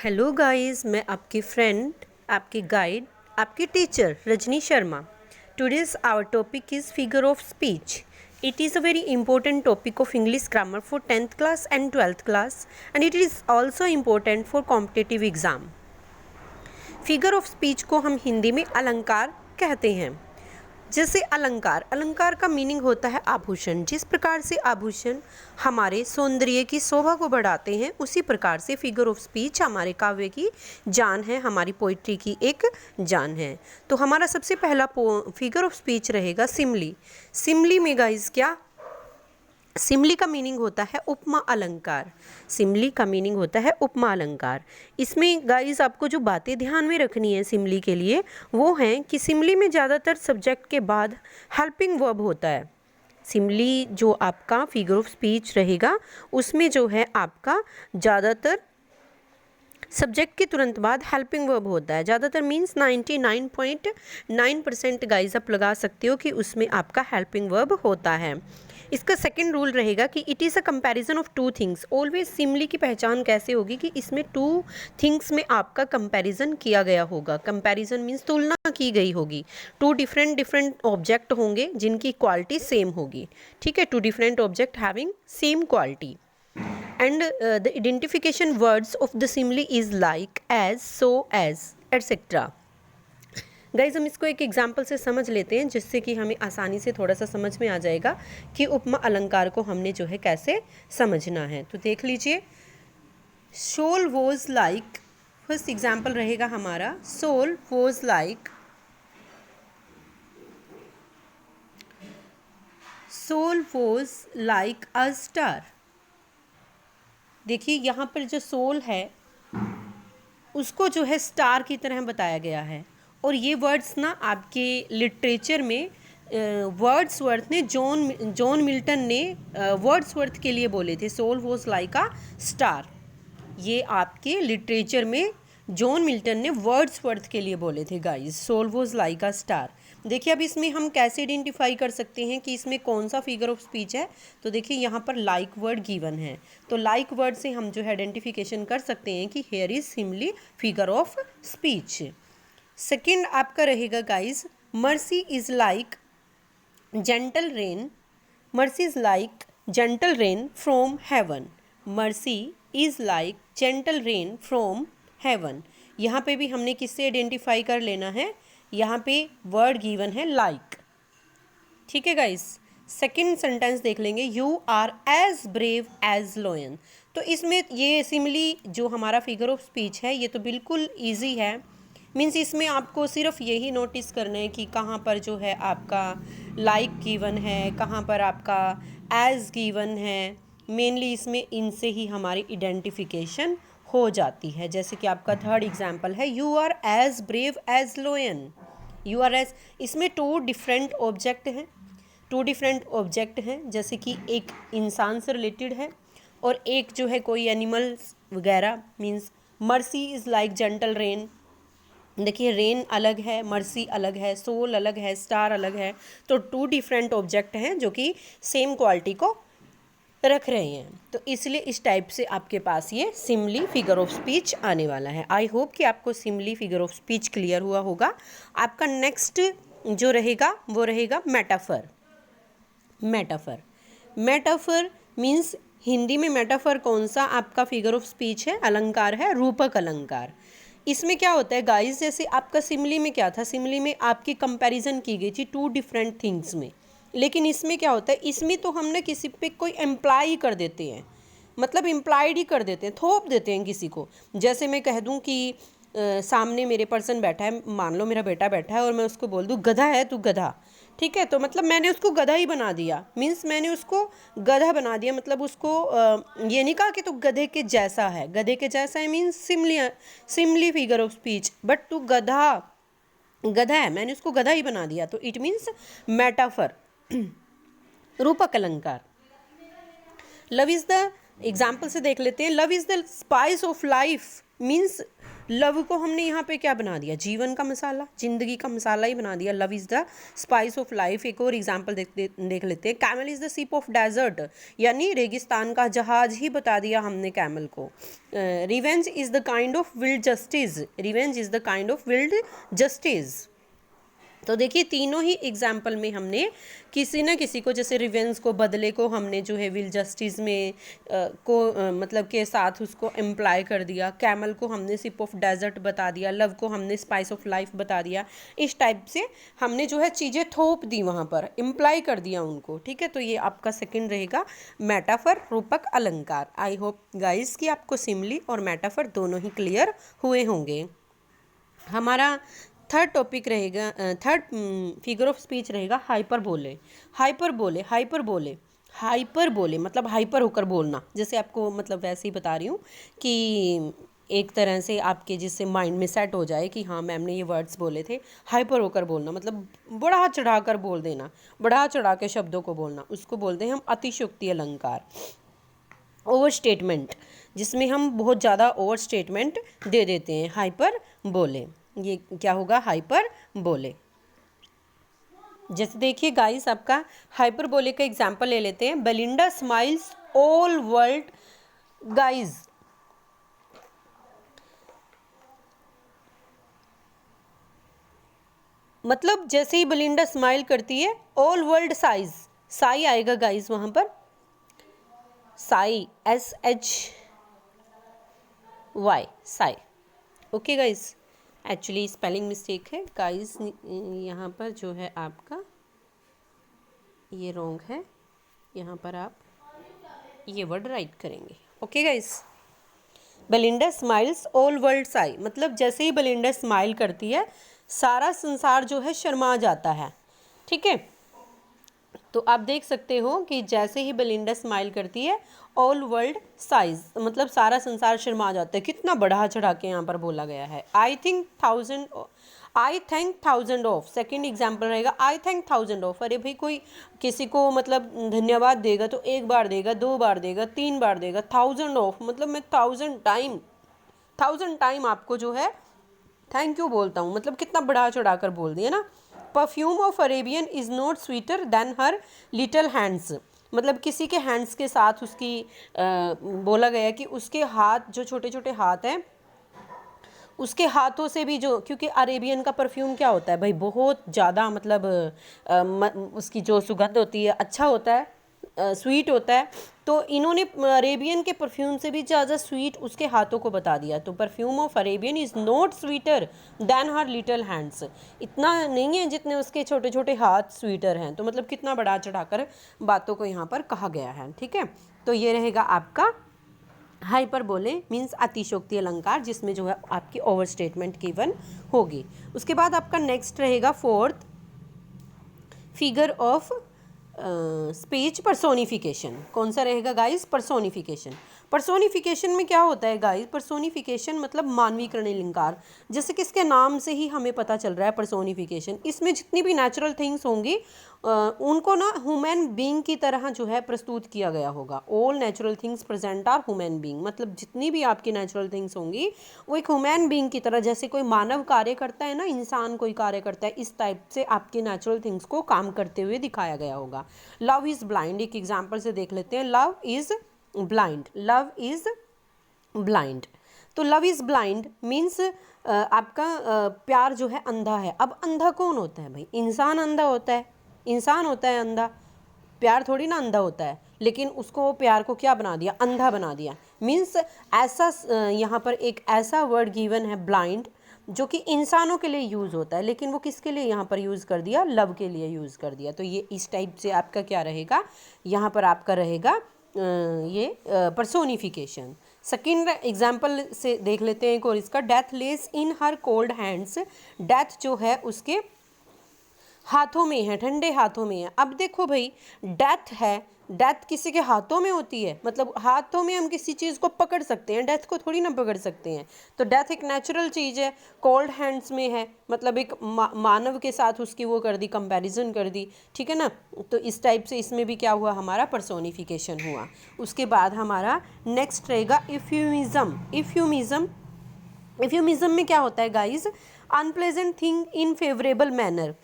Hello guys, मैं आपकी friend, आपकी गाइड, आपकी teacher Rajni Sharma. Today's our topic is figure of speech. It is a very important topic of English grammar for 10th class and 12th class, and it is also important for competitive exam. Figure of speech को हम हिंदी में अलंकार कहते हैं. जैसे अलंकार, अलंकार का मीनिंग होता है आभूषण. जिस प्रकार से आभूषण हमारे सौंदर्य की शोभा को बढ़ाते हैं, उसी प्रकार से फिगर ऑफ स्पीच हमारे काव्य की जान है, हमारी पोइट्री की एक जान है. तो हमारा सबसे पहला फिगर ऑफ स्पीच रहेगा सिमली. सिमली में गाइस क्या, सिमली का मीनिंग होता है उपमा अलंकार. सिमली का मीनिंग होता है उपमा अलंकार. इसमें गाइस आपको जो बातें ध्यान में रखनी है सिमली के लिए, वो हैं कि सिमली में ज़्यादातर सब्जेक्ट के बाद हेल्पिंग वर्ब होता है. सिमली जो आपका फिगर ऑफ स्पीच रहेगा, उसमें जो है आपका ज़्यादातर सब्जेक्ट के तुरंत बाद हेल्पिंग वर्ब होता है. ज़्यादातर मीन्स 99.9% गाइस आप लगा सकते हो कि उसमें आपका हेल्पिंग वर्ब होता है. इसका सेकंड रूल रहेगा कि it is a comparison of two things. Always simile की पहचान कैसे होगी कि इसमें टू थिंग्स में आपका कंपैरिजन किया गया होगा. कंपैरिजन मीन्स तुलना की गई होगी. टू डिफरेंट ऑब्जेक्ट होंगे जिनकी क्वालिटी सेम होगी. ठीक है, two different object having same quality. And the identification words of the simile is like, as, so as, etc. Guys हम इसको एक एग्जाम्पल से समझ लेते हैं, जिससे कि हमें आसानी से थोड़ा सा समझ में आ जाएगा कि उपमा अलंकार को हमने जो है कैसे समझना है. तो देख लीजिए, soul was like, first example रहेगा हमारा, soul was like, soul was like a star. देखिए यहाँ पर जो सोल है उसको जो है स्टार की तरह बताया गया है. और ये वर्ड्स ना आपके लिटरेचर में वर्ड्सवर्थ ने जॉन मिल्टन ने वर्ड्सवर्थ के लिए बोले थे, soul was like a star. ये आपके लिटरेचर में जॉन मिल्टन ने वर्ड्सवर्थ के लिए बोले थे guys, soul was like a star. देखिए अब इसमें हम कैसे आइडेंटिफाई कर सकते हैं कि इसमें कौन सा फिगर ऑफ स्पीच है. तो देखिए यहाँ पर लाइक वर्ड गिवन है, तो लाइक वर्ड से हम जो है आइडेंटिफिकेशन कर सकते हैं कि here is simile figure of speech. Second आपका रहेगा guys, mercy is like gentle rain. Mercy is like gentle rain from heaven. Mercy is like gentle rain from heaven. यहाँ पे भी हमने किससे आइडेंटिफाई कर लेना है, यहाँ पे वर्ड गिवन है लाइक. ठीक है गाइस, सेकेंड सेंटेंस देख लेंगे, you are as brave as lion. तो इसमें ये सिमिली जो हमारा फिगर ऑफ स्पीच है, ये तो बिल्कुल ईजी है. मीन्स इसमें आपको सिर्फ यही नोटिस करना है कि कहाँ पर जो है आपका लाइक गिवन है, कहाँ पर आपका एज गिवन है. मेनली इसमें इनसे ही हमारी आइडेंटिफिकेशन हो जाती है. जैसे कि आपका थर्ड एग्जाम्पल है, you are as brave as lion. You are as, इसमें टू डिफरेंट ऑब्जेक्ट हैं, टू डिफरेंट ऑब्जेक्ट हैं, जैसे कि एक इंसान से रिलेटेड है और एक जो है कोई एनिमल्स वगैरह. Means mercy is like gentle rain. देखिए रेन अलग है, मर्सी अलग है, सोल अलग है, स्टार अलग है. तो टू डिफरेंट ऑब्जेक्ट हैं जो कि सेम क्वालिटी को रख रहे हैं. तो इसलिए इस टाइप से आपके पास ये सिमली फिगर ऑफ स्पीच आने वाला है. आई होप कि आपको Simli figure of speech clear हुआ होगा. आपका नेक्स्ट जो रहेगा वो रहेगा metaphor. Metaphor, metaphor means Hindi में मेटाफर कौन सा आपका फिगर ऑफ स्पीच है, अलंकार है, रूपक अलंकार. इसमें क्या होता है गाइस, जैसे आपका सिमली में क्या था, सिमली में आपकी कंपैरिजन की गई थी टू डिफरेंट थिंग्स में. लेकिन इसमें क्या होता है, इसमें तो हमने किसी पे कोई एम्प्लाई कर देते हैं, मतलब इम्प्लाइड ही कर देते हैं, थोप देते हैं किसी को. जैसे मैं कह दूं कि सामने मेरे पर्सन बैठा है, मान लो मेरा बेटा बैठा है और मैं उसको बोल दूं गधा है तू गधा. ठीक है, तो मतलब मैंने उसको गधा ही बना दिया. मीन्स मैंने उसको गधा बना दिया, मतलब उसको ये नहीं कहा कि तू गधे के जैसा है. गधे के जैसा है means simile figure of speech. But तू गधा है, मैंने उसको गधा ही बना दिया, तो इट मीन्स मेटाफर, रूपक अलंकार. लव इज़ द एग्जाम्पल से देख लेते हैं. Love is the spice of life. Means love को हमने यहाँ पे क्या बना दिया, जीवन का मसाला, जिंदगी का मसाला ही बना दिया। Love is the spice of life. एक और एग्जाम्पल देख लेते हैं। Camel is the ship of desert, यानी रेगिस्तान का जहाज ही बता दिया हमने कैमल को। Revenge is the kind of wild justice, revenge is the kind of wild justice. तो देखिए तीनों ही एग्जाम्पल में हमने किसी न किसी को, जैसे रिवेंज को, बदले को हमने जो है विल जस्टिस में मतलब के साथ उसको एम्प्लाई कर दिया। कैमल को हमने शिप ऑफ डेजर्ट बता दिया, लव को हमने स्पाइस ऑफ लाइफ बता दिया। इस टाइप से हमने जो है चीज़ें थोप दी, वहाँ पर इम्प्लाई कर दिया उनको, ठीक है। तो ये आपका सेकंड रहेगा मेटाफर, रूपक, अलंकार। आई होप गाइस कि आपको सिमिली और मेटाफर दोनों ही क्लियर हुए होंगे। हमारा थर्ड टॉपिक रहेगा, थर्ड फिगर ऑफ स्पीच रहेगा हाइपरबोले। हाइपरबोले, हाइपरबोले, हाइपरबोले मतलब हाइपर होकर बोलना। जैसे आपको मतलब वैसे ही बता रही हूँ कि एक तरह से आपके जिससे माइंड में सेट हो जाए कि हाँ मैम ने ये वर्ड्स बोले थे। हाइपर होकर बोलना मतलब बढ़ा चढ़ा कर बोल देना, बढ़ा चढ़ा के शब्दों को बोलना, उसको बोलते हैं हम अतिशयोक्ति अलंकार। ओवर स्टेटमेंट, जिसमें हम बहुत ज़्यादा ओवर स्टेटमेंट दे देते हैं, हाइपर बोले। ये क्या होगा, हाइपर बोले। जैसे देखिए गाइस, आपका हाइपर बोले का एग्जाम्पल ले लेते हैं। Belinda smiles all world guys, मतलब जैसे ही बेलिंडा स्माइल करती है ऑल वर्ल्ड साइज, साई आएगा गाइस वहाँ पर, Sai, SHY, Sai. Okay guys, actually spelling mistake है गाइस, यहाँ पर जो है आपका ये रॉन्ग है, यहाँ पर आप ये वर्ड राइट करेंगे। Okay guys, Belinda smiles all world Sai, मतलब जैसे ही बेलिंडा स्माइल करती है सारा संसार जो है शर्मा जाता है, ठीक है। तो आप देख सकते हो कि जैसे ही बेलिंडा स्माइल करती है ऑल वर्ल्ड साइज, मतलब सारा संसार शर्मा जाता है। कितना बढ़ा चढ़ा के यहाँ पर बोला गया है। आई thank thousand of, second example रहेगा आई थैंक थाउजेंड ऑफ। अरे भाई कोई किसी को मतलब धन्यवाद देगा तो एक बार देगा, दो बार देगा, तीन बार देगा। थाउजेंड ऑफ मतलब मैं थाउजेंड टाइम आपको जो है थैंक यू बोलता हूँ, मतलब कितना बढ़ा चढ़ा कर बोल दिया ना। Perfume of Arabian is not sweeter than her little hands, मतलब किसी के हैंड्स के साथ उसकी बोला गया कि उसके हाथ, जो छोटे छोटे हाथ हैं, उसके हाथों से भी जो, क्योंकि अरेबियन का परफ्यूम क्या होता है भाई, बहुत ज़्यादा मतलब उसकी जो सुगंध होती है अच्छा होता है, स्वीट होता है। तो इन्होंने अरेबियन के परफ्यूम से भी ज़्यादा स्वीट उसके हाथों को बता दिया। तो perfume of Arabian is not sweeter than her little hands, इतना नहीं है जितने उसके छोटे छोटे हाथ स्वीटर हैं। तो मतलब कितना बढ़ा चढ़ाकर बातों को यहाँ पर कहा गया है, ठीक है। तो ये रहेगा आपका हाइपर बोले मीन्स अतिशयोक्ति अलंकार, जिसमें जो है आपकी ओवर स्टेटमेंट गिवन होगी। उसके बाद आपका नेक्स्ट रहेगा fourth figure of speech personification. कौन सा रहेगा गाइस, पर्सोनिफिकेशन। पर्सोनिफिकेशन में क्या होता है गाइस, पर्सोनिफिकेशन मतलब मानवीकरण अलंकार। जैसे कि इसके नाम से ही हमें पता चल रहा है पर्सोनिफिकेशन, इसमें जितनी भी नेचुरल थिंग्स होंगी उनको ना ह्यूमन बीइंग की तरह जो है प्रस्तुत किया गया होगा। All natural things present are human being, मतलब जितनी भी आपकी नेचुरल थिंग्स होंगी वो एक ह्यूमन बीइंग की तरह, जैसे कोई मानव कार्य करता है ना, इंसान कोई कार्य करता है, इस टाइप से आपके नेचुरल थिंग्स को काम करते हुए दिखाया गया होगा। लव इज़ ब्लाइंड, एक एग्जाम्पल से देख लेते हैं। Love is blind, love is blind. तो लव इज़ ब्लाइंड मीन्स आपका प्यार जो है अंधा है। अब अंधा कौन होता है भाई, इंसान अंधा होता है, इंसान होता है अंधा, प्यार थोड़ी ना अंधा होता है। लेकिन उसको प्यार को क्या बना दिया, अंधा बना दिया। मीन्स ऐसा यहाँ पर एक ऐसा वर्ड गिवन है ब्लाइंड, जो कि इंसानों के लिए यूज़ होता है, लेकिन वो किसके लिए यहाँ पर यूज़ कर दिया, लव के लिए यूज़ कर दिया। तो ये इस टाइप से आपका क्या रहेगा, यहाँ पर आपका रहेगा ये पर्सोनिफिकेशन। सेकेंड एग्जाम्पल से देख लेते हैं एक और इसका। Death less in her cold hands, death जो है उसके हाथों में है, ठंडे हाथों में है। अब देखो भाई, डेथ है, डेथ किसी के हाथों में होती है, मतलब हाथों में हम किसी चीज़ को पकड़ सकते हैं, डेथ को थोड़ी ना पकड़ सकते हैं। तो डेथ एक नेचुरल चीज़ है, कोल्ड हैंड्स में है, मतलब एक मानव के साथ उसकी वो कर दी, कंपैरिजन कर दी, ठीक है ना। तो इस टाइप से इसमें भी क्या हुआ, हमारा पर्सोनिफिकेशन हुआ। उसके बाद हमारा नेक्स्ट रहेगा इफ्यूमिज़म। इफ्यूमिज़म इफ्यूमिज्म में क्या होता है guys, unpleasant thing in favourable manner.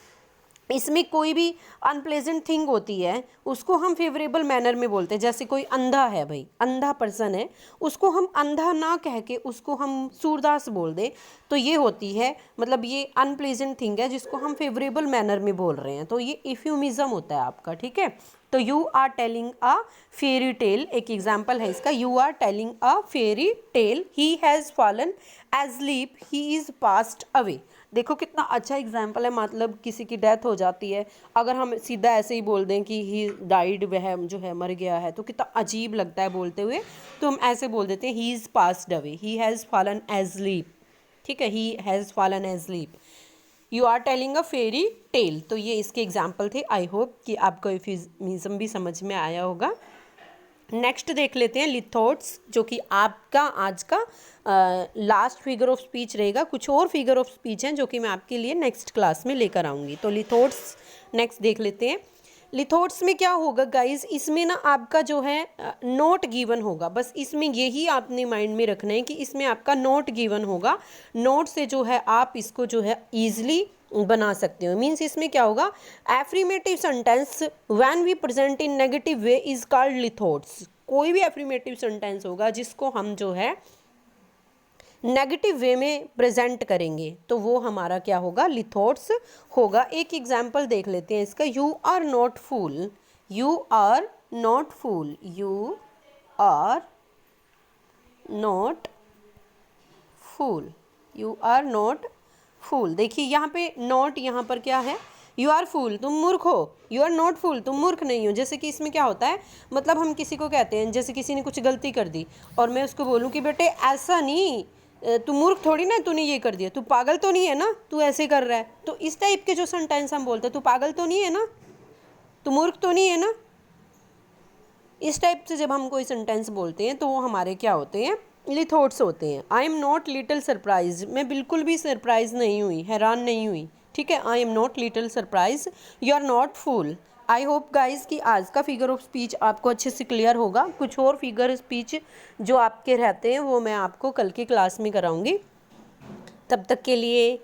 इसमें कोई भी अनप्लेजेंट थिंग होती है उसको हम फेवरेबल मैनर में बोलते हैं। जैसे कोई अंधा है भाई, अंधा पर्सन है, उसको हम अंधा ना कह के उसको हम सूरदास बोल दें, तो ये होती है मतलब ये अनप्लेजेंट थिंग है जिसको हम फेवरेबल मैनर में बोल रहे हैं, तो ये इफ्यूमिज्म होता है आपका। ठीक है, तो you are telling a fairy tale, एक एग्जाम्पल है इसका, you are telling a fairy tale, he has fallen asleep, he is passed away. देखो कितना अच्छा एग्जाम्पल है, मतलब किसी की डेथ हो जाती है, अगर हम सीधा ऐसे ही बोल दें कि ही डाइड, वह जो है मर गया है, तो कितना अजीब लगता है बोलते हुए, तो हम ऐसे बोल देते हैं he is passed away, he has fallen asleep. ठीक है, he has fallen asleep, you are telling a fairy tale. तो ये इसके एग्जाम्पल थे। आई होप कि आपको इफ्यूमिज्म भी समझ में आया होगा। नेक्स्ट देख लेते हैं लिथोट्स, जो कि आपका आज का लास्ट फिगर ऑफ स्पीच रहेगा। कुछ और फिगर ऑफ स्पीच हैं जो कि मैं आपके लिए नेक्स्ट क्लास में लेकर आऊँगी। तो लिथोट्स नेक्स्ट देख लेते हैं। लिथोट्स में क्या होगा गाइज, इसमें ना आपका जो है नोट गिवन होगा, बस इसमें यही आपने माइंड में रखना है कि इसमें आपका नोट गिवन होगा। नोट से जो है आप इसको जो है ईजिली बना सकते हो। मीन्स इसमें क्या होगा, affirmative sentence when we present in negative way is called litotes. कोई भी एफर्मेटिव सेंटेंस होगा जिसको हम जो है नेगेटिव वे में प्रेजेंट करेंगे तो वो हमारा क्या होगा, लिथोट्स होगा। एक एग्जाम्पल देख लेते हैं इसका, you are not fool, you are not fool, you are not fool, you are not fool. देखिए यहाँ पे नॉट, यहाँ पर क्या है, यू आर फूल, तुम मूर्ख हो, यू आर नॉट फूल, तुम मूर्ख नहीं हो। जैसे कि इसमें क्या होता है, मतलब हम किसी को कहते हैं, जैसे किसी ने कुछ गलती कर दी और मैं उसको बोलूँ कि बेटे ऐसा नहीं, तू मूर्ख थोड़ी ना, तूने ये कर दिया, तू पागल तो नहीं है ना, तू ऐसे कर रहा है। तो इस टाइप के जो सेंटेंस हम बोलते हैं, तू पागल तो नहीं है ना, तू मूर्ख तो नहीं है ना, इस टाइप से जब हम कोई सेंटेंस बोलते हैं तो वो हमारे क्या होते हैं, लिथोट्स होते हैं। आई एम नॉट लिटिल सरप्राइज, मैं बिल्कुल भी सरप्राइज नहीं हुई, हैरान नहीं हुई। ठीक है, I am not little surprise, you are not fool. I hope guys कि आज का फिगर ऑफ स्पीच आपको अच्छे से क्लियर होगा। कुछ और फिगर स्पीच जो आपके रहते हैं वो मैं आपको कल की क्लास में कराऊंगी। तब तक के लिए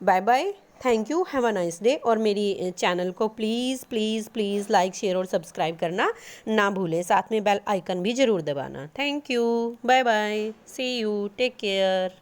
bye bye, thank you, have a nice day. और मेरी चैनल को please please please like, share और सब्सक्राइब करना ना भूलें। साथ में बेल आइकन भी ज़रूर दबाना। Thank you, bye bye, see you, take care.